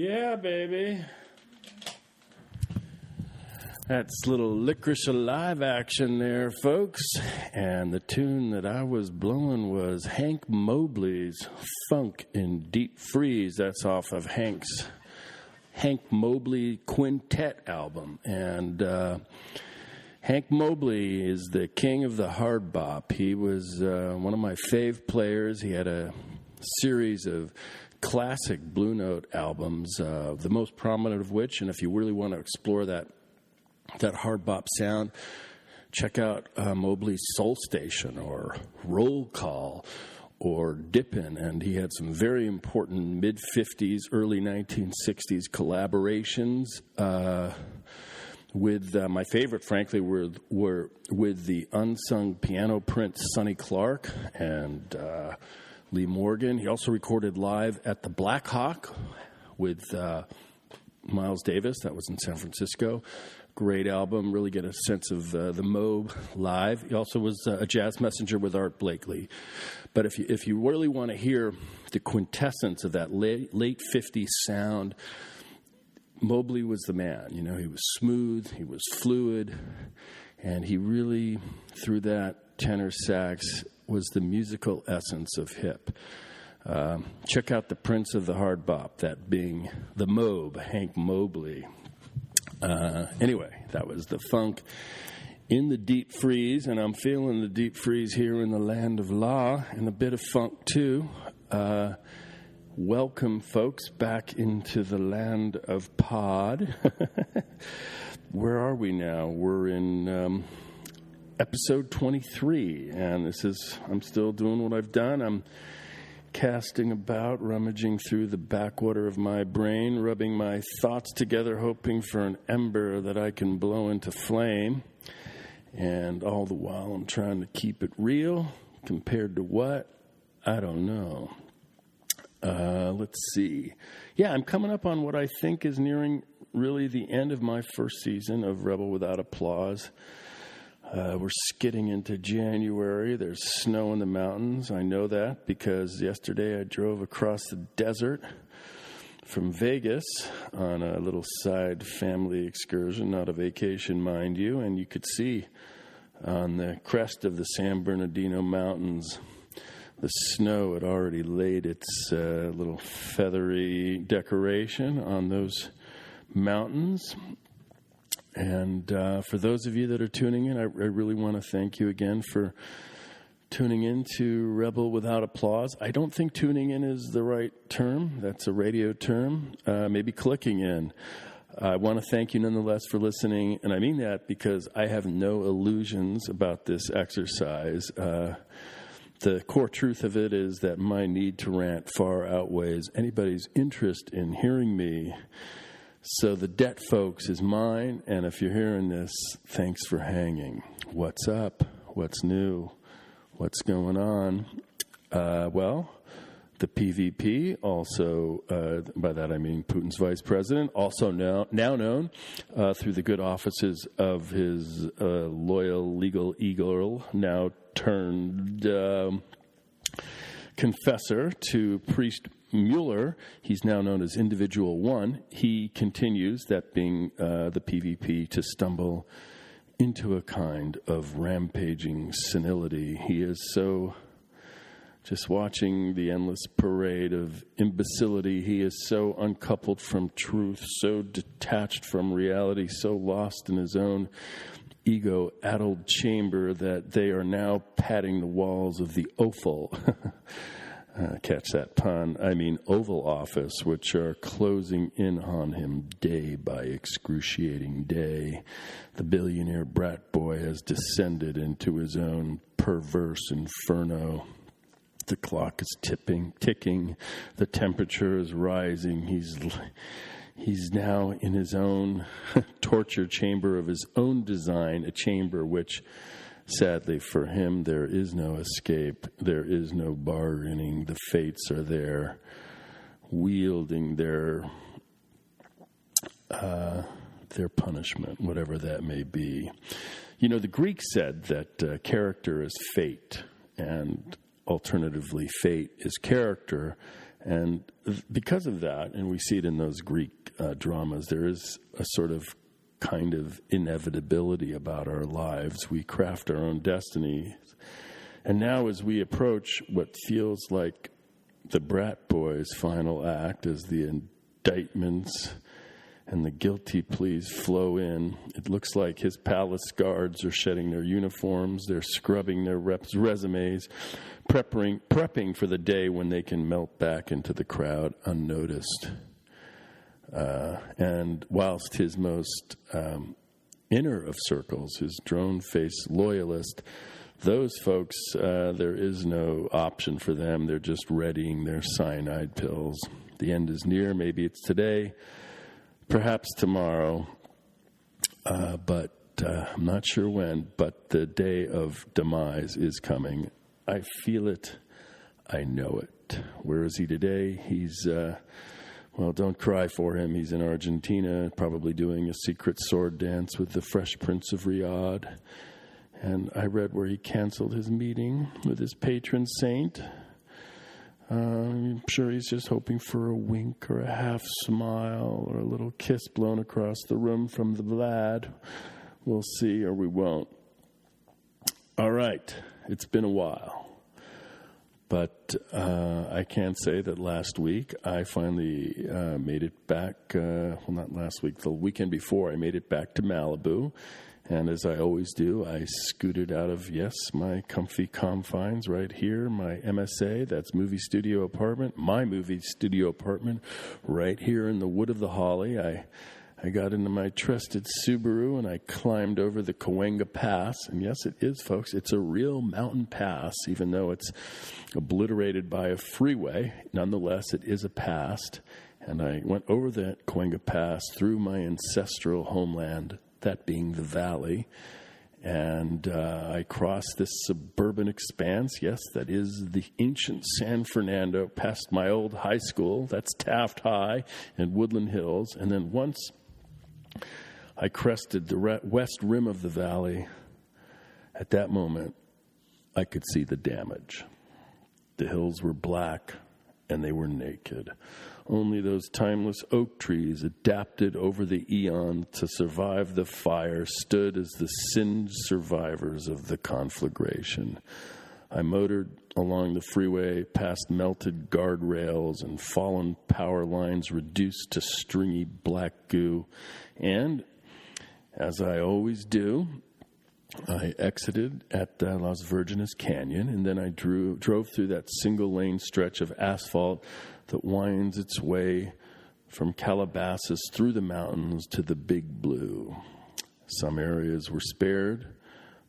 Yeah, baby. That's little Licorice Alive action there, folks. And the tune that I was blowing was Hank Mobley's Funk in Deep Freeze. That's off of Hank Mobley Quintet album. And Hank Mobley is the king of the hard bop. He was one of my fave players. He had a series of classic Blue Note albums, the most prominent of which, and if you really want to explore that hard bop sound, check out Mobley's Soul Station or Roll Call or Dippin'. And he had some very important mid-50s, early 1960s collaborations with my favorite, frankly, were with the unsung piano prince Sonny Clark and Lee Morgan. He also recorded live at the Black Hawk with Miles Davis. That was in San Francisco. Great album. Really get a sense of the Mob live. He also was a jazz messenger with Art Blakely. But if you really want to hear the quintessence of that late 50s sound, Mobley was the man. You know, he was smooth, he was fluid, and he really, through that tenor sax, was the musical essence of hip. Check out the Prince of the Hard Bop, that being the Mob, Hank Mobley. Anyway, that was the funk in the deep freeze, and I'm feeling the deep freeze here in the land of law, and a bit of funk too. Welcome, folks, back into the land of pod. Where are we now? We're in episode 23, and I'm still doing what I've done. I'm casting about, rummaging through the backwater of my brain, rubbing my thoughts together, hoping for an ember that I can blow into flame. And all the while I'm trying to keep it real. Compared to what? I don't know. Let's see. Yeah, I'm coming up on what I think is nearing really the end of my first season of Rebel Without Applause. We're skidding into January. There's snow in the mountains. I know that because yesterday I drove across the desert from Vegas on a little side family excursion, not a vacation, mind you, and you could see on the crest of the San Bernardino Mountains the snow had already laid its little feathery decoration on those mountains. And for those of you that are tuning in, I really want to thank you again for tuning in to Rebel Without Applause. I don't think tuning in is the right term. That's a radio term. Maybe clicking in. I want to thank you nonetheless for listening, and I mean that because I have no illusions about this exercise. The core truth of it is that my need to rant far outweighs anybody's interest in hearing me. So the debt, folks, is mine, and if you're hearing this, thanks for hanging. What's up? What's new? What's going on? Well, the PVP, also, by that I mean Putin's vice president, also now known through the good offices of his loyal legal eagle, now turned confessor to priest Mueller. He's now known as Individual One. He continues, that being the PVP, to stumble into a kind of rampaging senility. He is so, just watching the endless parade of imbecility, he is so uncoupled from truth, so detached from reality, so lost in his own ego-addled chamber that they are now padding the walls of the Oval. Catch that pun. I mean Oval Office, which are closing in on him day by excruciating day. The billionaire brat boy has descended into his own perverse inferno. The clock is ticking. The temperature is rising. He's now in his own torture chamber of his own design, a chamber which, sadly for him, there is no escape. There is no bargaining. The fates are there, wielding their punishment, whatever that may be. You know, the Greeks said that character is fate, and alternatively, fate is character. And because of that, and we see it in those Greek dramas, there is a sort of kind of inevitability about our lives. We craft our own destiny. And now as we approach what feels like the Brat Boys' final act, as the indictments and the guilty pleas flow in, it looks like his palace guards are shedding their uniforms, they're scrubbing their resumes, prepping for the day when they can melt back into the crowd unnoticed. And whilst his most inner of circles, his drone-faced loyalist, those folks, there is no option for them. They're just readying their cyanide pills. The end is near. Maybe it's today, perhaps tomorrow, but I'm not sure when. But the day of demise is coming. I feel it. I know it. Where is he today? He's... Well, don't cry for him. He's in Argentina, probably doing a secret sword dance with the Fresh Prince of Riyadh. And I read where he canceled his meeting with his patron saint. I'm sure he's just hoping for a wink or a half smile or a little kiss blown across the room from the Vlad. We'll see, or we won't. All right. It's been a while. But I can say that last week I finally made it back, not last week, the weekend before, I made it back to Malibu. And as I always do, I scooted out of, my comfy confines right here, my MSA, that's my movie studio apartment right here in the Wood of the Holly. I got into my trusted Subaru and I climbed over the Cahuenga Pass. And yes, it is, folks. It's a real mountain pass, even though it's obliterated by a freeway. Nonetheless, it is a pass. And I went over that Cahuenga Pass through my ancestral homeland, that being the valley. And I crossed this suburban expanse. Yes, that is the ancient San Fernando, past my old high school. That's Taft High and Woodland Hills. And then once I crested the west rim of the valley, at that moment, I could see the damage. The hills were black, and they were naked. Only those timeless oak trees, adapted over the eon to survive the fire, stood as the singed survivors of the conflagration. I motored along the freeway past melted guardrails and fallen power lines reduced to stringy black goo. And, as I always do, I exited at Las Virgenes Canyon, and then I drove through that single-lane stretch of asphalt that winds its way from Calabasas through the mountains to the Big Blue. Some areas were spared,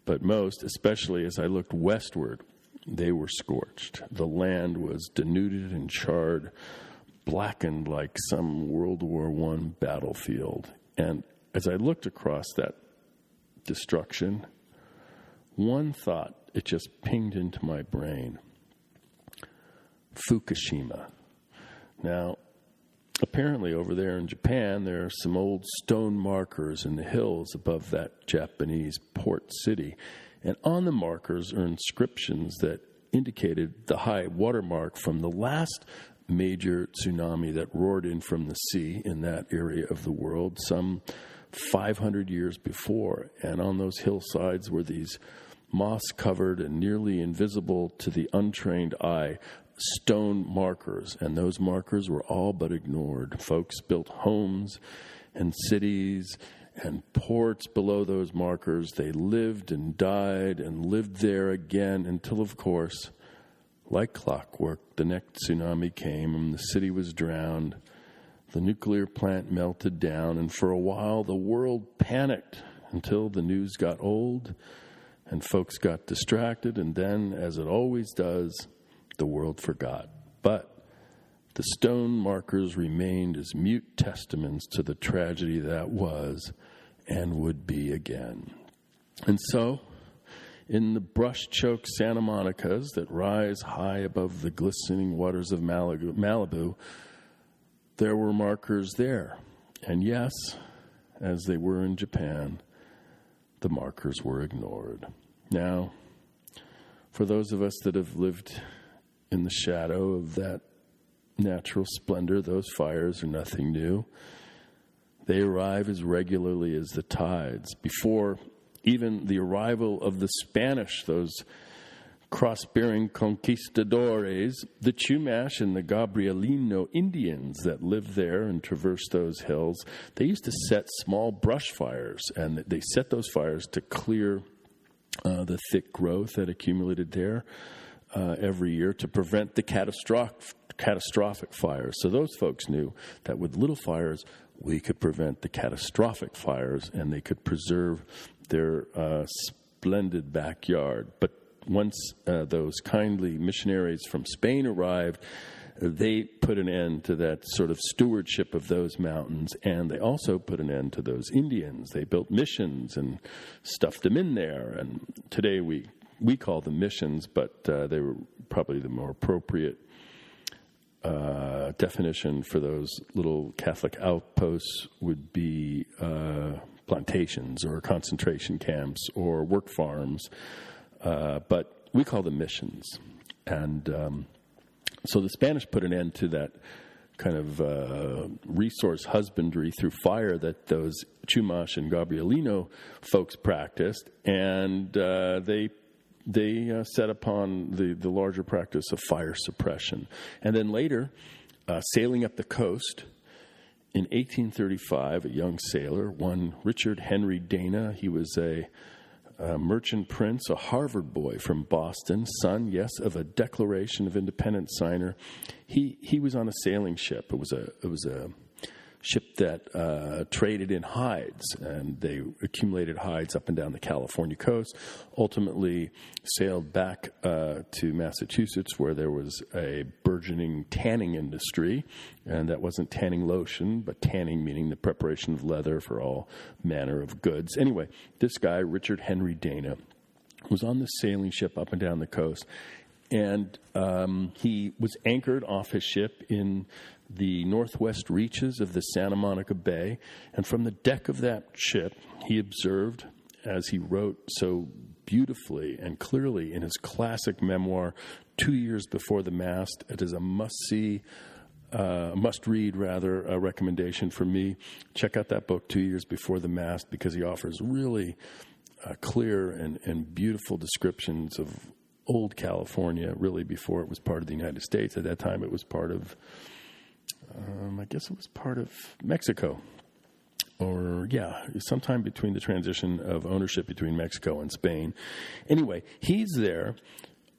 but most, especially as I looked westward, they were scorched. The land was denuded and charred, blackened like some World War I battlefield. And as I looked across that destruction, one thought, it just pinged into my brain. Fukushima. Now, apparently over there in Japan, there are some old stone markers in the hills above that Japanese port city. And on the markers are inscriptions that indicated the high watermark from the last major tsunami that roared in from the sea in that area of the world some 500 years before. And on those hillsides were these moss-covered and nearly invisible to the untrained eye stone markers, and those markers were all but ignored. Folks built homes and cities and ports below those markers. They lived and died and lived there again until, of course, like clockwork, the next tsunami came and the city was drowned. The nuclear plant melted down, and for a while the world panicked until the news got old and folks got distracted, and then, as it always does, the world forgot. But the stone markers remained as mute testaments to the tragedy that was and would be again. And so, in the brush-choked Santa Monicas that rise high above the glistening waters of Malibu, there were markers there. And yes, as they were in Japan, the markers were ignored. Now, for those of us that have lived in the shadow of that natural splendor. Those fires are nothing new. They arrive as regularly as the tides. Before even the arrival of the Spanish, those cross-bearing conquistadores, the Chumash and the Gabrielino Indians that lived there and traversed those hills, they used to set small brush fires, and they set those fires to clear the thick growth that accumulated there every year to prevent the catastrophic fires. So those folks knew that with little fires, we could prevent the catastrophic fires, and they could preserve their splendid backyard. But once those kindly missionaries from Spain arrived, they put an end to that sort of stewardship of those mountains, and they also put an end to those Indians. They built missions and stuffed them in there, and today we call them missions, but they were probably the more appropriate definition for those little Catholic outposts would be plantations or concentration camps or work farms. But we call them missions. And so the Spanish put an end to that kind of resource husbandry through fire that those Chumash and Gabrielino folks practiced, and they set upon the larger practice of fire suppression. And then later, sailing up the coast, in 1835, a young sailor, one Richard Henry Dana, he was a merchant prince, a Harvard boy from Boston, son, yes, of a Declaration of Independence signer. He was on a sailing ship. It was a ship that traded in hides, and they accumulated hides up and down the California coast, ultimately sailed back to Massachusetts, where there was a burgeoning tanning industry, and that wasn't tanning lotion, but tanning meaning the preparation of leather for all manner of goods. Anyway, this guy, Richard Henry Dana, was on this sailing ship up and down the coast, and he was anchored off his ship in the northwest reaches of the Santa Monica Bay. And from the deck of that ship, he observed, as he wrote so beautifully and clearly in his classic memoir, 2 years before the mast. It is a must-read recommendation for me. Check out that book, 2 years before the mast, because he offers really clear and beautiful descriptions of old California, really before it was part of the United States. At that time, it was part of I guess it was part of Mexico, or sometime between the transition of ownership between Mexico and Spain. Anyway, he's there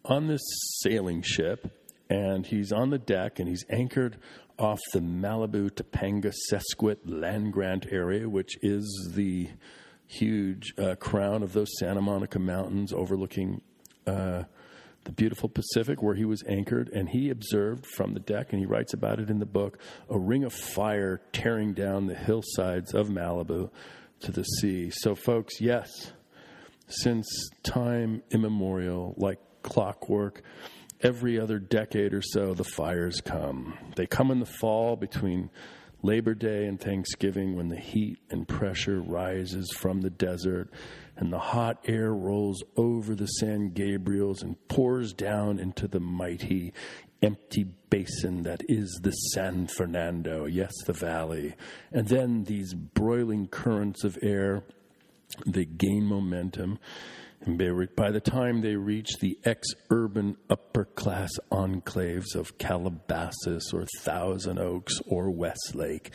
on this sailing ship, and he's on the deck, and he's anchored off the Malibu, Topanga, Sesquit land grant area, which is the huge crown of those Santa Monica Mountains overlooking the beautiful Pacific, where he was anchored, and he observed from the deck, and he writes about it in the book, a ring of fire tearing down the hillsides of Malibu to the sea. So, folks, yes, since time immemorial, like clockwork, every other decade or so, the fires come. They come in the fall between Labor Day and Thanksgiving, when the heat and pressure rises from the desert and the hot air rolls over the San Gabriels and pours down into the mighty empty basin that is the San Fernando, yes, the valley. And then these broiling currents of air, they gain momentum. And by the time they reach the ex-urban upper-class enclaves of Calabasas or Thousand Oaks or Westlake,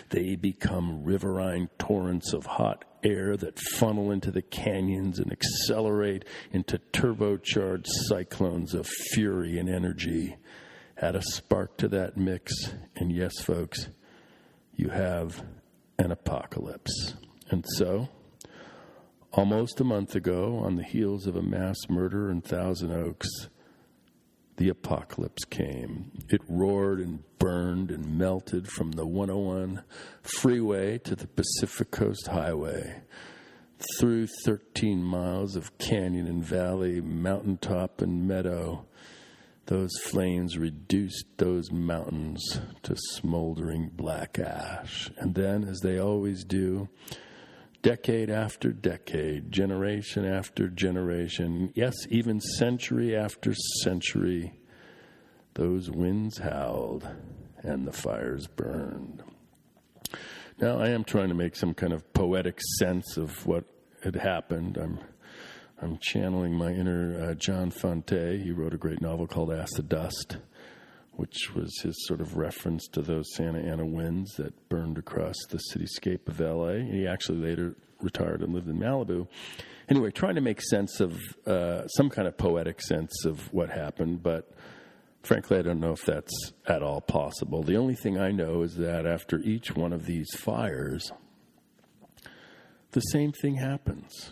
they become riverine torrents of hot air that funnel into the canyons and accelerate into turbocharged cyclones of fury and energy. Add a spark to that mix, and yes, folks, you have an apocalypse. And so, almost a month ago, on the heels of a mass murder in Thousand Oaks, the apocalypse came. It roared and burned and melted from the 101 freeway to the Pacific Coast Highway, through 13 miles of canyon and valley, mountaintop and meadow. Those flames reduced those mountains to smoldering black ash. And then, as they always do, decade after decade, generation after generation, yes, even century after century, those winds howled and the fires burned. Now, I am trying to make some kind of poetic sense of what had happened. I'm channeling my inner John Fante. He wrote a great novel called Acid Dust, which was his sort of reference to those Santa Ana winds that burned across the cityscape of L.A. He actually later retired and lived in Malibu. Anyway, trying to make sense of some kind of poetic sense of what happened, but frankly, I don't know if that's at all possible. The only thing I know is that after each one of these fires, the same thing happens.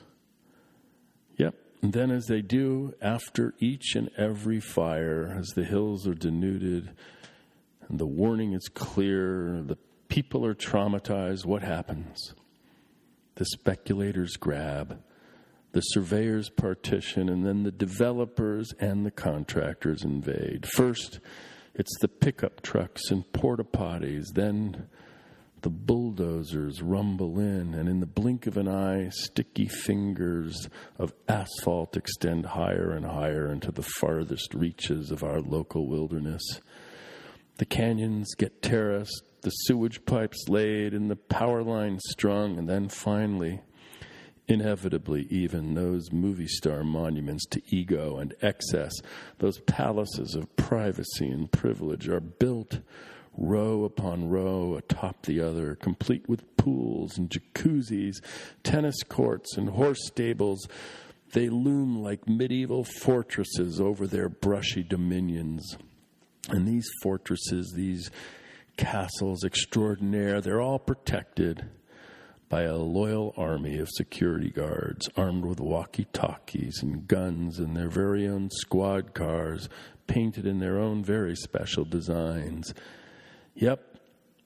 Yep. And then as they do after each and every fire, as the hills are denuded and the warning is clear, the people are traumatized, what happens? The speculators grab, the surveyors partition, and then the developers and the contractors invade. First, it's the pickup trucks and porta potties. Then the bulldozers rumble in, and in the blink of an eye, sticky fingers of asphalt extend higher and higher into the farthest reaches of our local wilderness. The canyons get terraced, the sewage pipes laid, and the power lines strung, and then finally, inevitably, even those movie star monuments to ego and excess, those palaces of privacy and privilege are built row upon row atop the other, complete with pools and jacuzzis, tennis courts and horse stables. They loom like medieval fortresses over their brushy dominions. And these fortresses, these castles extraordinaire, they're all protected by a loyal army of security guards armed with walkie-talkies and guns and their very own squad cars painted in their own very special designs. Yep,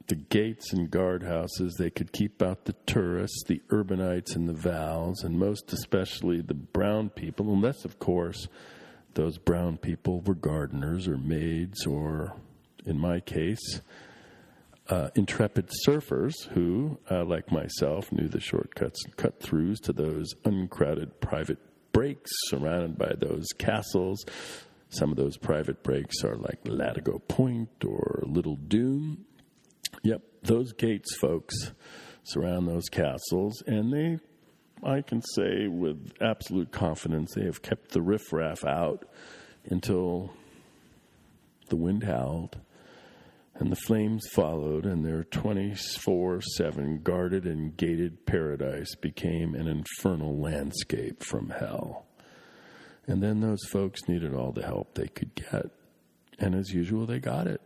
the gates and guardhouses, they could keep out the tourists, the urbanites and the vals, and most especially the brown people, unless, of course, those brown people were gardeners or maids or, in my case, intrepid surfers who, like myself, knew the shortcuts and cut-throughs to those uncrowded private breaks surrounded by those castles. Some of those private breaks are like Latigo Point or Little Doom. Yep, those gates, folks, surround those castles, and I can say with absolute confidence, they have kept the riffraff out until the wind howled and the flames followed, and their 24/7 guarded and gated paradise became an infernal landscape from hell. And then those folks needed all the help they could get. And as usual, they got it.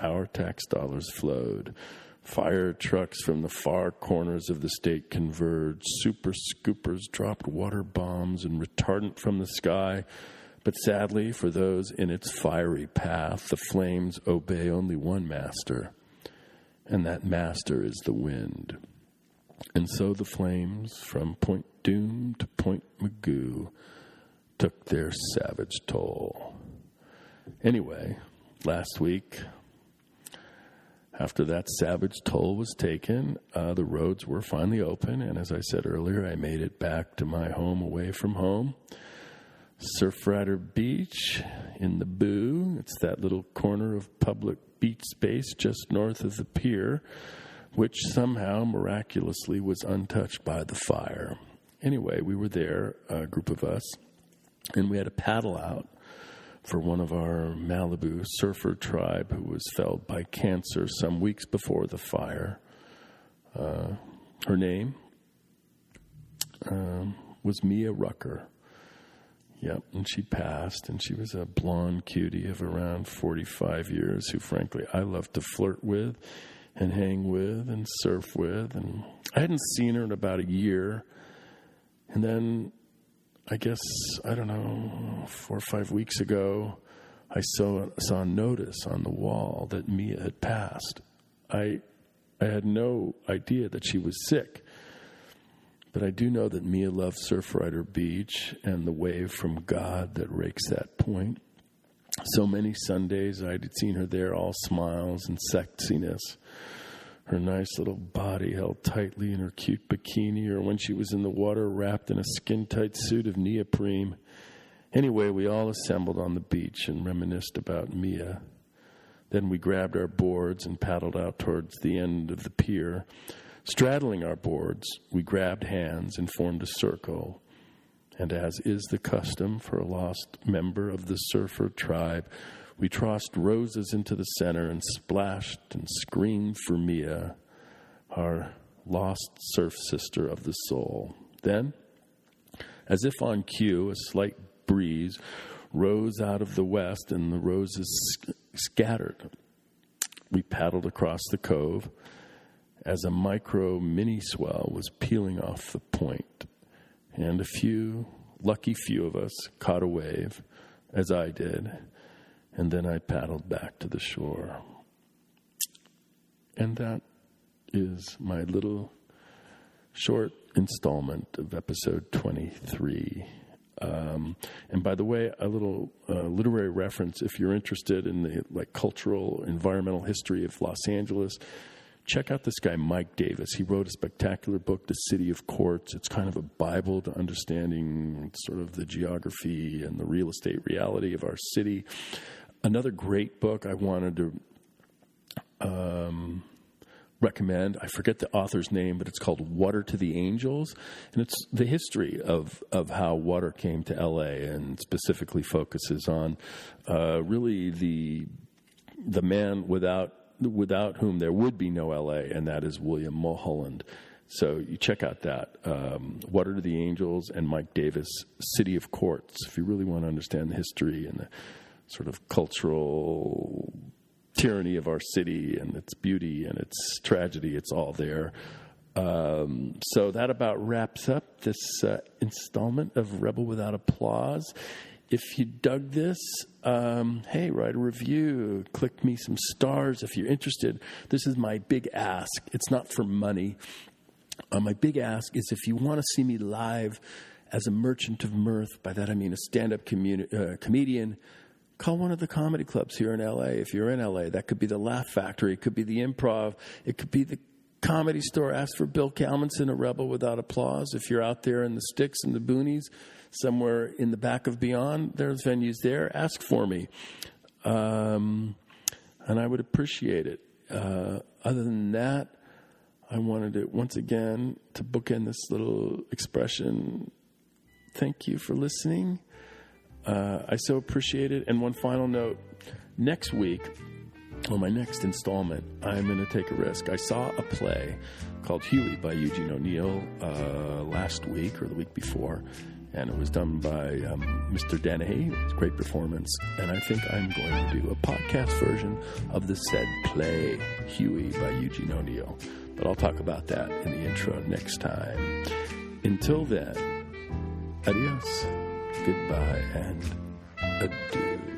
Our tax dollars flowed. Fire trucks from the far corners of the state converged. Super scoopers dropped water bombs and retardant from the sky. But sadly, for those in its fiery path, the flames obey only one master, and that master is the wind. And so the flames from Point Doom to Point Magoo took their savage toll. Anyway, last week, after that savage toll was taken, the roads were finally open, and as I said earlier, I made it back to my home away from home. Surfrider Beach in the Boo. It's that little corner of public beach space just north of the pier, which somehow miraculously was untouched by the fire. Anyway, we were there, a group of us, and we had a paddle out for one of our Malibu surfer tribe who was felled by cancer some weeks before the fire. Her name was Mia Rucker. Yep, and she passed, and she was a blonde cutie of around 45 years who, frankly, I love to flirt with and hang with and surf with. And I hadn't seen her in about a year. And then, I guess, 4 or 5 weeks ago, I saw a notice on the wall that Mia had passed. I had no idea that she was sick. But I do know that Mia loved Surfrider Beach and the wave from God that rakes that point. So many Sundays I'd seen her there, all smiles and sexiness. Her nice little body held tightly in her cute bikini, or when she was in the water wrapped in a skin-tight suit of neoprene. Anyway, we all assembled on the beach and reminisced about Mia. Then we grabbed our boards and paddled out towards the end of the pier. Straddling our boards, we grabbed hands and formed a circle. And as is the custom for a lost member of the surfer tribe, we tossed roses into the center and splashed and screamed for Mia, our lost surf sister of the soul. Then, as if on cue, a slight breeze rose out of the west and the roses scattered. We paddled across the cove as a micro mini swell was peeling off the point, and lucky few of us caught a wave, as I did, and then I paddled back to the shore. And that is my little short installment of episode 23. And by the way, a little literary reference, if you're interested in the cultural, environmental history of Los Angeles, check out this guy, Mike Davis. He wrote a spectacular book, The City of Quartz. It's kind of a Bible to understanding sort of the geography and the real estate reality of our city. Another great book I wanted to recommend, I forget the author's name, but it's called Water to the Angels, and it's the history of how water came to L.A. and specifically focuses on really the man without whom there would be no L.A., and that is William Mulholland. So you check out that, Water to the Angels and Mike Davis, City of Quartz, if you really want to understand the history and the sort of cultural tyranny of our city and its beauty and its tragedy. It's all there. So that about wraps up this installment of Rebel Without Applause. If you dug this, hey, write a review, click me some stars if you're interested. This is my big ask. It's not for money. My big ask is if you want to see me live as a merchant of mirth, by that I mean a stand-up comedian, call one of the comedy clubs here in L.A. If you're in L.A., that could be the Laugh Factory. It could be the Improv. It could be the Comedy Store. Ask for Bill Kalmanson, a Rebel Without Applause. If you're out there in the sticks and the boonies, somewhere in the back of Beyond, there's venues there. Ask for me. And I would appreciate it. Other than that, I wanted to, once again, to bookend this little expression, thank you for listening. I so appreciate it. And one final note, next week, on my next installment, I'm going to take a risk. I saw a play called Huey by Eugene O'Neill last week or the week before, and it was done by Mr. Dennehy. It's a great performance, and I think I'm going to do a podcast version of the said play, Huey by Eugene O'Neill. But I'll talk about that in the intro next time. Until then, adios. Goodbye and adieu.